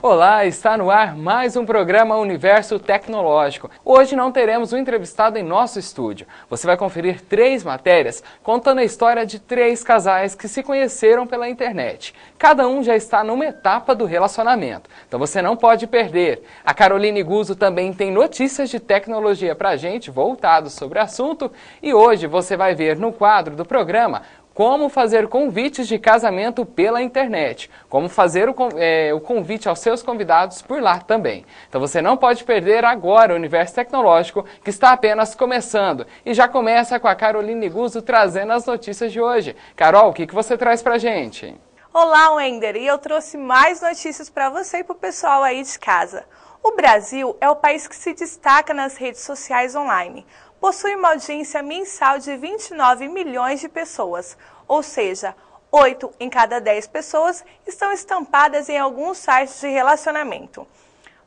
Olá, está no ar mais um programa Universo Tecnológico. Hoje não teremos um entrevistado em nosso estúdio. Você vai conferir 3 matérias contando a história de 3 casais que se conheceram pela internet. Cada um já está numa etapa do relacionamento, então você não pode perder. A Caroline Guzzo também tem notícias de tecnologia pra gente voltados sobre o assunto e hoje você vai ver no quadro do programa como fazer convites de casamento pela internet, como fazer o convite aos seus convidados por lá também. Então você não pode perder agora o Universo Tecnológico, que está apenas começando. E já começa com a Caroline Guzzo trazendo as notícias de hoje. Carol, o que você traz pra gente? Olá, Wender, e eu trouxe mais notícias para você e para o pessoal aí de casa. O Brasil é o país que se destaca nas redes sociais online. Possui uma audiência mensal de 29 milhões de pessoas, ou seja, 8 em cada 10 pessoas estão estampadas em alguns sites de relacionamento.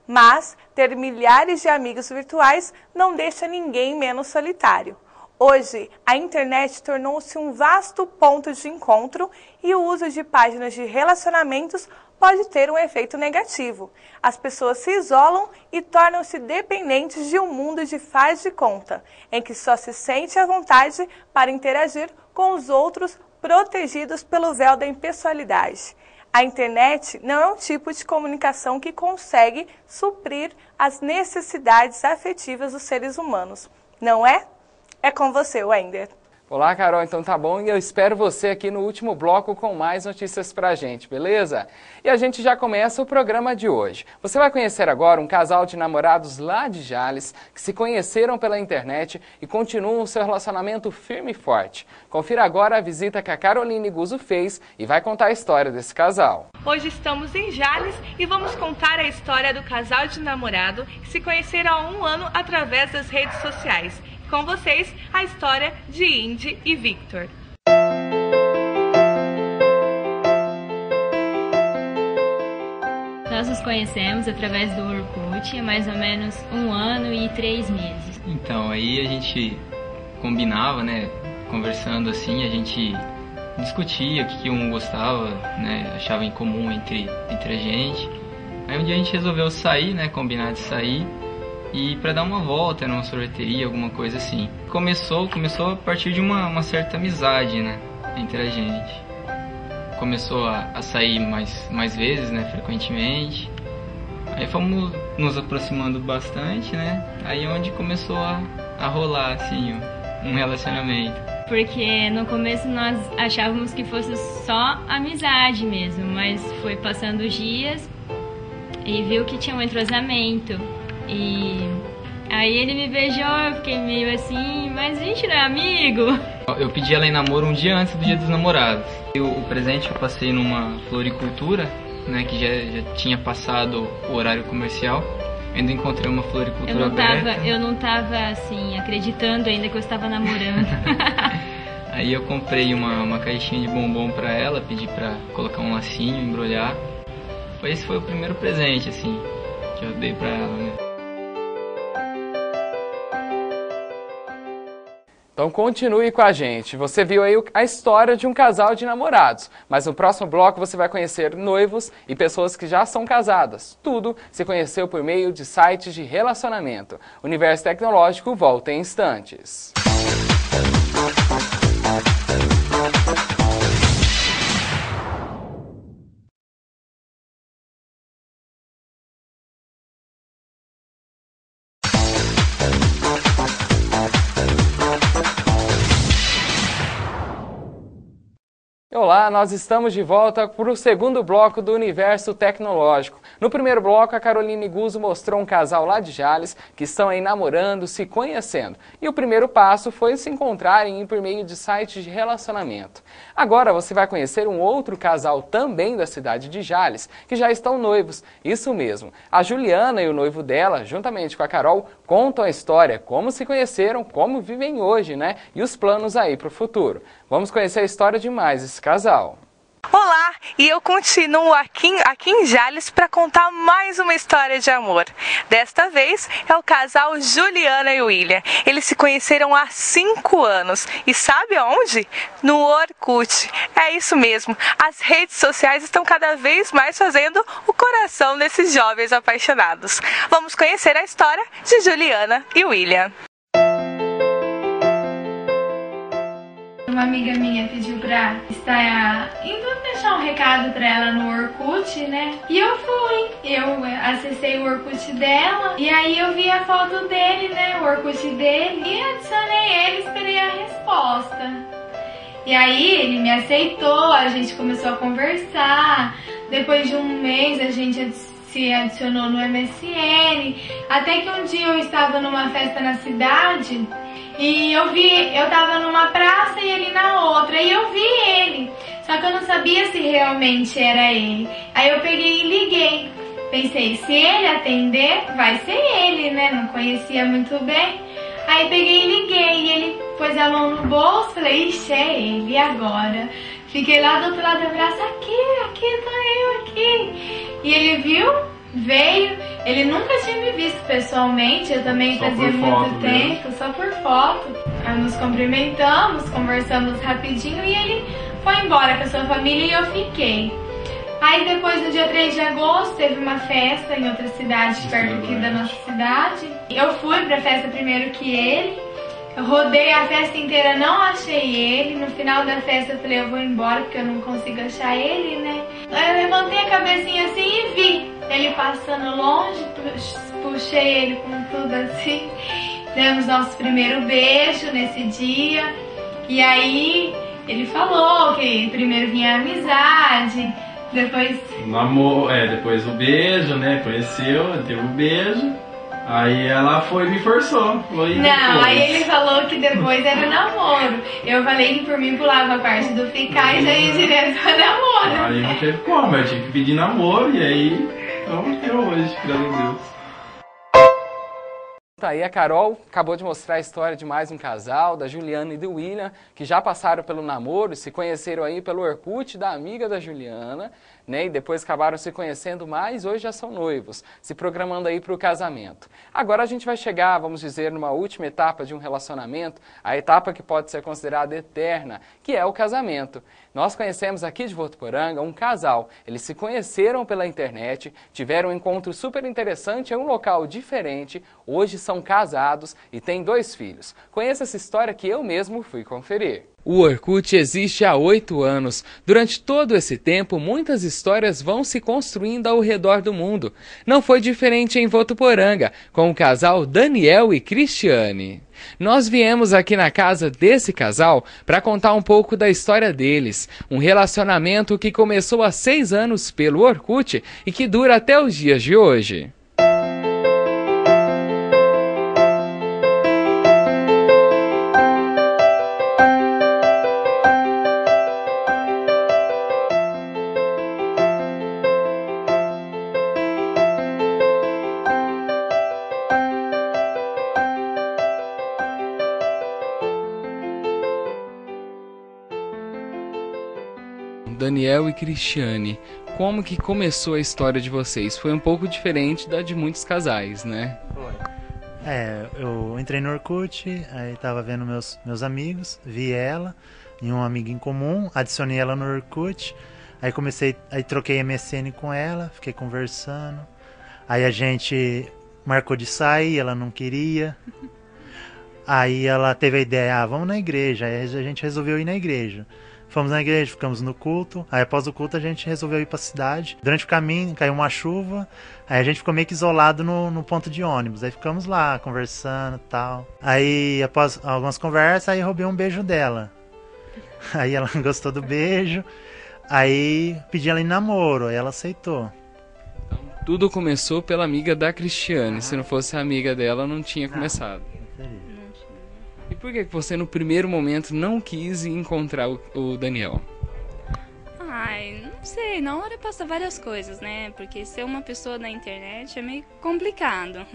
Mas ter milhares de amigos virtuais não deixa ninguém menos solitário. Hoje, a internet tornou-se um vasto ponto de encontro e o uso de páginas de relacionamentos pode ter um efeito negativo. As pessoas se isolam e tornam-se dependentes de um mundo de faz de conta, em que só se sente à vontade para interagir com os outros protegidos pelo véu da impessoalidade. A internet não é um tipo de comunicação que consegue suprir as necessidades afetivas dos seres humanos, não é? É com você, Wender. Olá, Carol, então tá bom, e eu espero você aqui no último bloco com mais notícias pra gente, beleza? E a gente já começa o programa de hoje. Você vai conhecer agora um casal de namorados lá de Jales que se conheceram pela internet e continuam o seu relacionamento firme e forte. Confira agora a visita que a Caroline Guzzo fez e vai contar a história desse casal. Hoje estamos em Jales e vamos contar a história do casal de namorado que se conheceram há 1 ano através das redes sociais. Com vocês, a história de Indy e Victor. Nós nos conhecemos através do Orkut há mais ou menos 1 ano e 3 meses. Então, aí a gente combinava, né, conversando assim, a gente discutia o que um gostava, né, achava em comum entre a gente. Aí um dia a gente resolveu sair, né, combinar de sair. E para dar uma volta numa sorveteria, alguma coisa assim. Começou a partir de uma certa amizade, né, entre a gente. Começou a sair mais vezes, né, frequentemente. Aí fomos nos aproximando bastante, né. Aí onde começou a rolar, assim, um relacionamento. Porque no começo nós achávamos que fosse só amizade mesmo, mas foi passando os dias e viu que tinha um entrosamento. E aí ele me beijou, eu fiquei meio assim, mas a gente não é amigo? Eu pedi ela em namoro um dia antes do Dia dos Namorados. O presente eu passei numa floricultura, né, que já tinha passado o horário comercial. Ainda encontrei uma floricultura aberta. Eu não tava assim, acreditando ainda que eu estava namorando. Aí eu comprei uma caixinha de bombom pra ela, pedi pra colocar um lacinho, embrulhar. Esse foi o primeiro presente, assim, que eu dei pra ela, né. Então continue com a gente. Você viu aí a história de um casal de namorados, mas no próximo bloco você vai conhecer noivos e pessoas que já são casadas. Tudo se conheceu por meio de sites de relacionamento. O Universo Tecnológico volta em instantes. Olá, nós estamos de volta para o segundo bloco do Universo Tecnológico. No primeiro bloco, a Caroline Guzzo mostrou um casal lá de Jales que estão aí namorando, se conhecendo. E o primeiro passo foi se encontrarem por meio de sites de relacionamento. Agora você vai conhecer um outro casal também da cidade de Jales, que já estão noivos. Isso mesmo, a Juliana e o noivo dela, juntamente com a Carol, contam a história, como se conheceram, como vivem hoje, né? E os planos aí para o futuro. Vamos conhecer a história de mais esse casal. Olá, e eu continuo aqui em Jales para contar mais uma história de amor. Desta vez é o casal Juliana e William. Eles se conheceram há 5 anos e sabe aonde? No Orkut. É isso mesmo, as redes sociais estão cada vez mais fazendo o coração desses jovens apaixonados. Vamos conhecer a história de Juliana e William. Uma amiga minha pediu pra estar indo deixar um recado pra ela no Orkut, né? E eu fui. Eu acessei o Orkut dela e aí eu vi a foto dele, né? O Orkut dele. E adicionei ele, esperei a resposta. E aí ele me aceitou, a gente começou a conversar. Depois de um mês a gente se adicionou no MSN. Até que um dia eu estava numa festa na cidade e eu tava numa praça e ele na outra, e eu vi ele, só que eu não sabia se realmente era ele. Aí eu peguei e liguei, pensei, se ele atender, vai ser ele, né, não conhecia muito bem. Aí peguei e liguei, e ele pôs a mão no bolso, falei, ixi, é ele, e agora? Fiquei lá do outro lado do braço, aqui tô eu, aqui. E ele viu, veio, ele nunca tinha me visto pessoalmente, eu também fazia muito tempo, só por foto. Nos cumprimentamos, conversamos rapidinho e ele foi embora com a sua família e eu fiquei. Aí depois, no dia 3 de agosto, teve uma festa em outra cidade, perto aqui da nossa cidade. Eu fui pra festa primeiro que ele, eu rodei a festa inteira, não achei ele. No final da festa eu falei, eu vou embora porque eu não consigo achar ele, né? Aí eu levantei a cabecinha assim e vi ele passando longe, puxei ele com tudo assim. Demos nosso primeiro beijo nesse dia. E aí ele falou que primeiro vinha a amizade, depois... depois o beijo, né? Conheceu, teve o beijo. Aí ela foi e me forçou. Aí ele falou que depois era namoro. Eu falei que por mim pulava a parte do ficar e já ia direto pra namoro. Aí não teve como, eu tive que pedir namoro e aí, então até hoje, graças a Deus. Tá aí, a Carol acabou de mostrar a história de mais um casal, da Juliana e do William, que já passaram pelo namoro, se conheceram aí pelo Orkut da amiga da Juliana, né? E depois acabaram se conhecendo mais, hoje já são noivos, se programando aí para o casamento. Agora a gente vai chegar, vamos dizer, numa última etapa de um relacionamento, a etapa que pode ser considerada eterna, que é o casamento. Nós conhecemos aqui de Votuporanga um casal, eles se conheceram pela internet, tiveram um encontro super interessante em um local diferente, hoje são casados e têm 2 filhos. Conheça essa história que eu mesmo fui conferir. O Orkut existe há 8 anos. Durante todo esse tempo, muitas histórias vão se construindo ao redor do mundo. Não foi diferente em Votuporanga, com o casal Daniel e Cristiane. Nós viemos aqui na casa desse casal para contar um pouco da história deles. Um relacionamento que começou há 6 anos pelo Orkut e que dura até os dias de hoje. Daniel e Cristiane, como que começou a história de vocês? Foi um pouco diferente da de muitos casais, né? Foi. Eu entrei no Orkut, aí tava vendo meus amigos, vi ela e um amigo em comum, adicionei ela no Orkut, aí troquei MSN com ela, fiquei conversando, aí a gente marcou de sair, ela não queria, aí ela teve a ideia, vamos na igreja, aí a gente resolveu ir na igreja. Fomos na igreja, ficamos no culto, aí após o culto a gente resolveu ir pra cidade. Durante o caminho caiu uma chuva, aí a gente ficou meio que isolado no ponto de ônibus. Aí ficamos lá, conversando e tal. Aí após algumas conversas, aí roubei um beijo dela. Aí ela gostou do beijo, aí pedi ela em namoro, aí ela aceitou. Tudo começou pela amiga da Cristiane, se não fosse a amiga dela não tinha começado. E por que você no primeiro momento não quis encontrar o Daniel? Ai, não sei, na hora passa várias coisas, né? Porque ser uma pessoa da internet é meio complicado.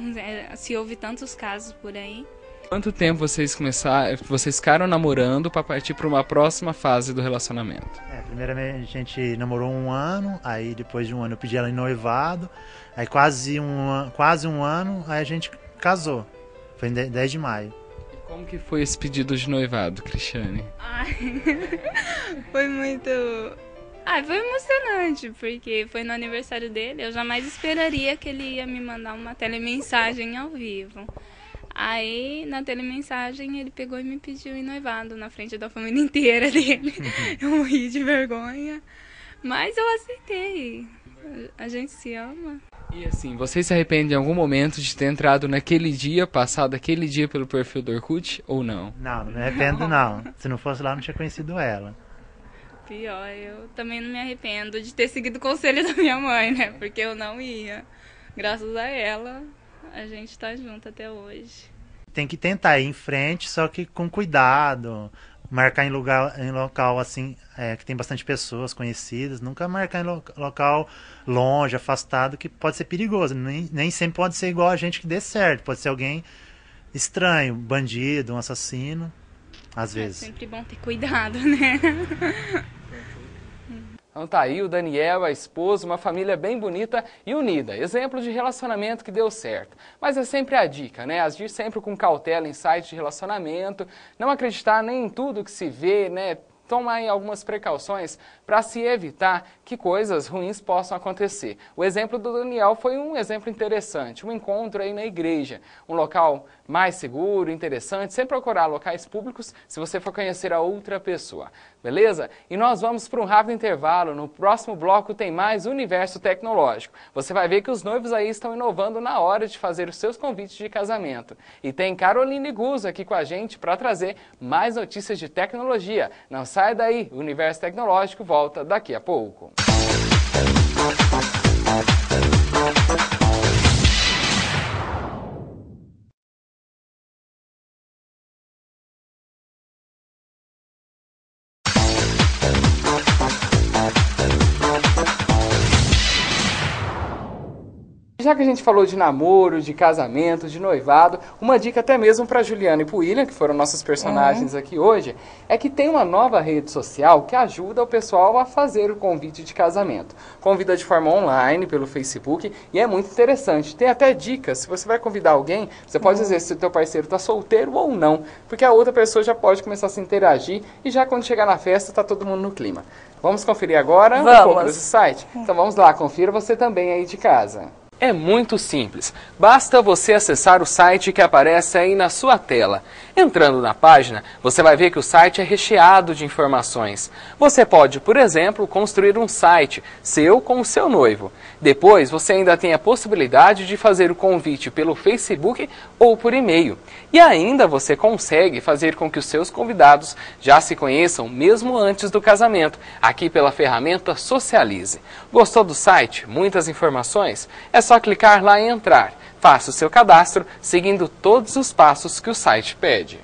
Se ouve tantos casos por aí. Quanto tempo vocês ficaram namorando para partir para uma próxima fase do relacionamento? Primeiramente a gente namorou 1 ano, aí depois de 1 ano eu pedi ela em noivado, aí quase um ano, aí a gente casou. Foi em 10 de maio. E como que foi esse pedido de noivado, Cristiane? Foi muito... foi emocionante, porque foi no aniversário dele, eu jamais esperaria que ele ia me mandar uma telemensagem ao vivo. Aí, na telemensagem, ele pegou e me pediu em noivado na frente da família inteira dele. Eu morri de vergonha, mas eu aceitei. A gente se ama. E assim, você se arrepende em algum momento de ter entrado naquele dia, passado aquele dia pelo perfil do Orkut, ou não? Não me arrependo não. Se não fosse lá, eu não tinha conhecido ela. Pior, eu também não me arrependo de ter seguido o conselho da minha mãe, né? Porque eu não ia. Graças a ela, a gente tá junto até hoje. Tem que tentar ir em frente, só que com cuidado. Marcar em local assim, que tem bastante pessoas conhecidas. Nunca marcar em local longe, afastado, que pode ser perigoso. Nem sempre pode ser igual a gente que dê certo. Pode ser alguém estranho, bandido, um assassino. Às vezes. É sempre bom ter cuidado, né? Então tá aí o Daniel, a esposa, uma família bem bonita e unida. Exemplo de relacionamento que deu certo. Mas é sempre a dica, né? Agir sempre com cautela em sites de relacionamento, não acreditar nem em tudo que se vê, né? Tomar algumas precauções para se evitar que coisas ruins possam acontecer. O exemplo do Daniel foi um exemplo interessante, um encontro aí na igreja, um local mais seguro, interessante, sem procurar locais públicos se você for conhecer a outra pessoa, beleza? E nós vamos para um rápido intervalo, no próximo bloco tem mais Universo Tecnológico. Você vai ver que os noivos aí estão inovando na hora de fazer os seus convites de casamento. E tem Caroline Guzzo aqui com a gente para trazer mais notícias de tecnologia. Não sai daí, o Universo Tecnológico volta daqui a pouco. Já que a gente falou de namoro, de casamento, de noivado, uma dica até mesmo para Juliana e para o William, que foram nossos personagens aqui hoje, é que tem uma nova rede social que ajuda o pessoal a fazer o convite de casamento. Convida de forma online pelo Facebook e é muito interessante. Tem até dicas, se você vai convidar alguém, você pode dizer se o teu parceiro está solteiro ou não, porque a outra pessoa já pode começar a se interagir e já quando chegar na festa está todo mundo no clima. Vamos conferir agora um pouco desse site? Então vamos lá, confira você também aí de casa. É muito simples, basta você acessar o site que aparece aí na sua tela. Entrando na página, você vai ver que o site é recheado de informações. Você pode, por exemplo, construir um site seu com o seu noivo. Depois, você ainda tem a possibilidade de fazer o convite pelo Facebook ou por e-mail. E ainda você consegue fazer com que os seus convidados já se conheçam mesmo antes do casamento, aqui pela ferramenta Socialize. Gostou do site? Muitas informações? É só clicar lá e entrar. Faça o seu cadastro seguindo todos os passos que o site pede.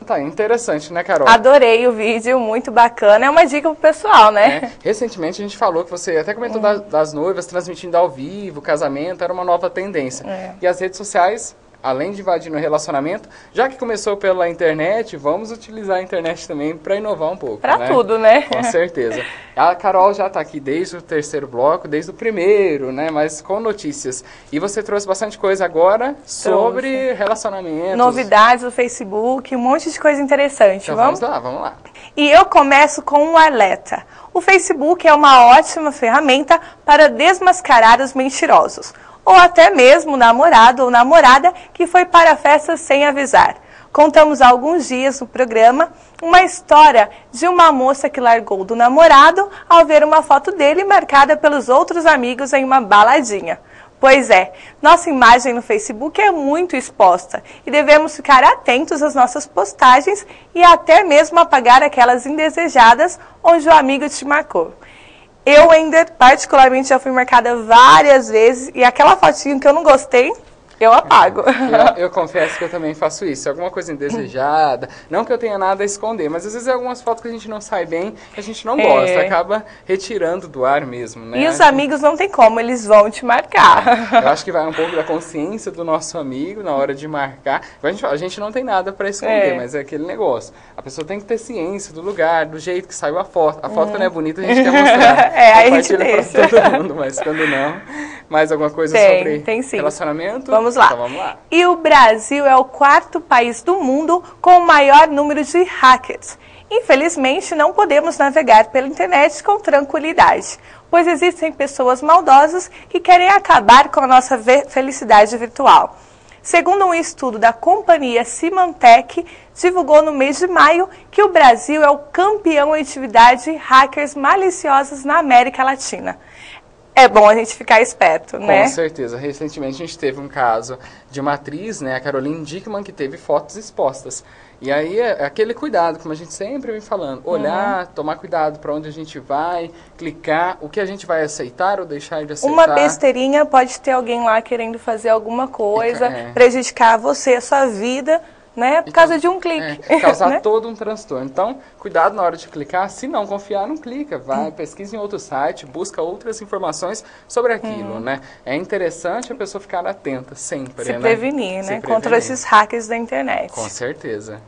Tá interessante, né, Carol? Adorei o vídeo, muito bacana. É uma dica pro pessoal, né? Recentemente a gente falou que você até comentou das noivas transmitindo ao vivo, casamento, era uma nova tendência. E as redes sociais, além de invadir no relacionamento, já que começou pela internet, vamos utilizar a internet também para inovar um pouco. Para tudo, né? Com certeza. A Carol já está aqui desde o terceiro bloco, desde o primeiro, né? Mas com notícias. E você trouxe bastante coisa agora sobre relacionamentos. Novidades do Facebook, um monte de coisa interessante. Então vamos lá. E eu começo com um alerta. O Facebook é uma ótima ferramenta para desmascarar os mentirosos. Ou até mesmo o namorado ou namorada que foi para a festa sem avisar. Contamos há alguns dias no programa uma história de uma moça que largou do namorado ao ver uma foto dele marcada pelos outros amigos em uma baladinha. Pois é, nossa imagem no Facebook é muito exposta e devemos ficar atentos às nossas postagens e até mesmo apagar aquelas indesejadas onde o amigo te marcou. Eu ainda, particularmente, já fui marcada várias vezes e aquela fotinha que eu não gostei, Eu apago. Eu confesso que eu também faço isso. Alguma coisa indesejada, não que eu tenha nada a esconder, mas às vezes é algumas fotos que a gente não sai bem, que a gente não gosta, acaba retirando do ar mesmo, né? E os amigos não tem como, eles vão te marcar. Eu acho que vai um pouco da consciência do nosso amigo na hora de marcar. A gente não tem nada para esconder, mas é aquele negócio. A pessoa tem que ter ciência do lugar, do jeito que saiu a foto. A foto quando é bonita a gente quer mostrar. Aí a gente deixa. Pra todo mundo, mas quando não, mais alguma coisa sobre relacionamento? Vamos lá. Então vamos lá. E o Brasil é o 4º país do mundo com o maior número de hackers. Infelizmente, não podemos navegar pela internet com tranquilidade, pois existem pessoas maldosas que querem acabar com a nossa felicidade virtual. Segundo um estudo da companhia Symantec, divulgou no mês de maio que o Brasil é o campeão em atividade de hackers maliciosas na América Latina. É bom a gente ficar esperto, né? Com certeza. Recentemente a gente teve um caso de uma atriz, né, a Caroline Dickman, que teve fotos expostas. E aí é aquele cuidado, como a gente sempre vem falando, olhar, tomar cuidado para onde a gente vai, clicar, o que a gente vai aceitar ou deixar de aceitar. Uma besteirinha pode ter alguém lá querendo fazer alguma coisa, prejudicar você, a sua vida, né? Por causa de um clique. Causar né? todo um transtorno. Então, cuidado na hora de clicar. Se não confiar, não clica. Vai, pesquisa em outro site, busca outras informações sobre aquilo, né? É interessante a pessoa ficar atenta sempre, Se prevenir, né? Contra esses hackers da internet. Com certeza.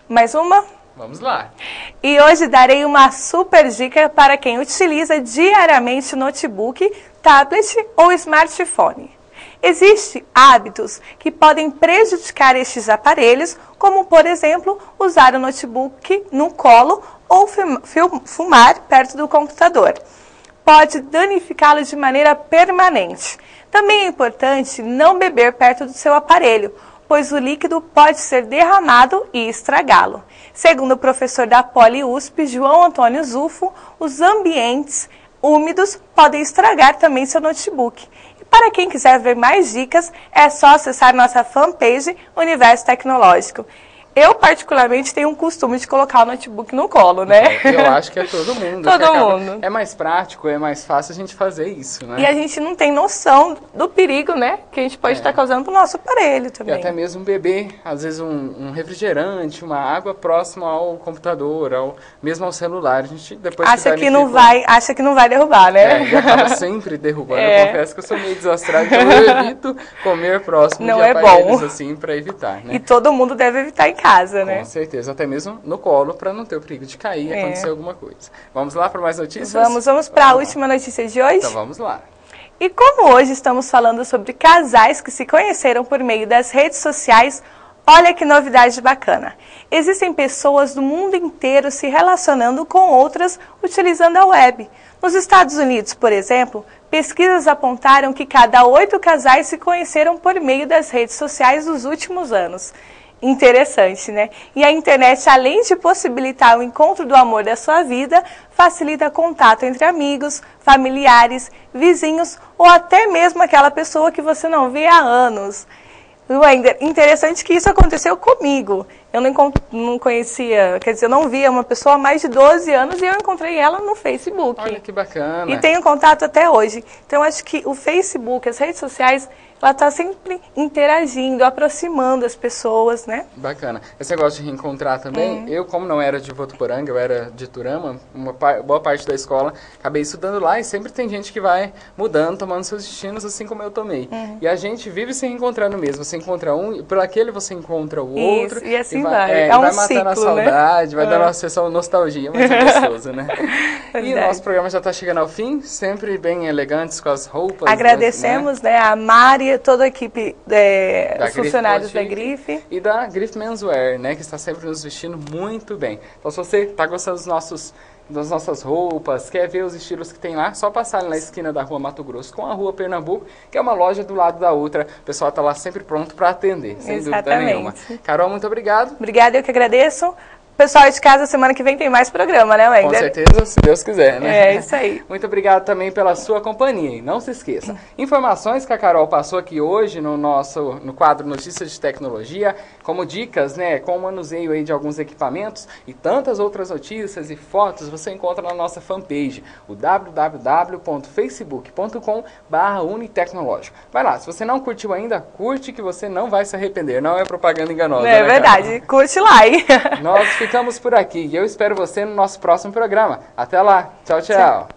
Mais uma? Vamos lá. E hoje darei uma super dica para quem utiliza diariamente notebook, tablet ou smartphone. Existem hábitos que podem prejudicar estes aparelhos, como, por exemplo, usar o notebook no colo ou fumar perto do computador. Pode danificá-lo de maneira permanente. Também é importante não beber perto do seu aparelho, pois o líquido pode ser derramado e estragá-lo. Segundo o professor da Poli-USP, João Antônio Zufo, os ambientes úmidos podem estragar também seu notebook. Para quem quiser ver mais dicas, é só acessar nossa fanpage Universo Tecnológico. Eu, particularmente, tenho um costume de colocar o notebook no colo, né? Eu acho que é todo mundo. Todo mundo. É mais prático, é mais fácil a gente fazer isso, né? E a gente não tem noção do perigo, né? Que a gente pode estar causando para o nosso aparelho também. E até mesmo beber, às vezes, um refrigerante, uma água próxima ao computador, mesmo ao celular. A gente depois acha que não vai derrubar, né? E acaba sempre derrubando. Eu confesso que eu sou meio desastrado, então eu evito comer próximo de aparelhos assim para evitar, né? E todo mundo deve evitar em casa, né? Com certeza, até mesmo no colo, para não ter o perigo de cair e acontecer alguma coisa. Vamos lá para mais notícias? Vamos para a última notícia de hoje? Então vamos lá. E como hoje estamos falando sobre casais que se conheceram por meio das redes sociais, olha que novidade bacana. Existem pessoas do mundo inteiro se relacionando com outras utilizando a web. Nos Estados Unidos, por exemplo, pesquisas apontaram que cada 8 casais se conheceram por meio das redes sociais nos últimos anos. Interessante, né? E a internet, além de possibilitar o encontro do amor da sua vida, facilita contato entre amigos, familiares, vizinhos ou até mesmo aquela pessoa que você não vê há anos. Interessante que isso aconteceu comigo. Eu não conhecia, quer dizer, eu não via uma pessoa há mais de 12 anos e eu encontrei ela no Facebook. Olha que bacana. E tenho contato até hoje. Então, acho que o Facebook, as redes sociais, ela está sempre interagindo, aproximando as pessoas, né? Bacana. Esse negócio de reencontrar também, eu como não era de Votuporanga, eu era de Turama, uma boa parte da escola, acabei estudando lá e sempre tem gente que vai mudando, tomando seus destinos, assim como eu tomei. E a gente vive se reencontrando mesmo. Você encontra um, e por aquele você encontra o outro. Isso, e assim vai. É um vai ciclo, matando a saudade, vai dando uma sessão nostalgia, mas é gostoso, né? E o nosso programa já está chegando ao fim, sempre bem elegantes com as roupas. Agradecemos, né, a Mari, toda a equipe, os funcionários da Grife. E da Grife Menswear, né, que está sempre nos vestindo muito bem. Então, se você está gostando das nossas roupas, quer ver os estilos que tem lá, só passar ali na esquina da Rua Mato Grosso com a Rua Pernambuco, que é uma loja do lado da outra. O pessoal está lá sempre pronto para atender, sem dúvida nenhuma. Carol, muito obrigado. Obrigada, eu que agradeço. Pessoal de casa, semana que vem tem mais programa, né, Wender? Com certeza, se Deus quiser, né? É, isso aí. Muito obrigado também pela sua companhia. E não se esqueça, informações que a Carol passou aqui hoje no quadro Notícias de Tecnologia, como dicas, né, com o manuseio aí de alguns equipamentos e tantas outras notícias e fotos, você encontra na nossa fanpage, o www.facebook.com/unitecnológico. Vai lá, se você não curtiu ainda, curte que você não vai se arrepender. Não é propaganda enganosa, É né, verdade, Carol? curte lá, hein? Nós ficamos por aqui e eu espero você no nosso próximo programa. Até lá. Tchau, tchau.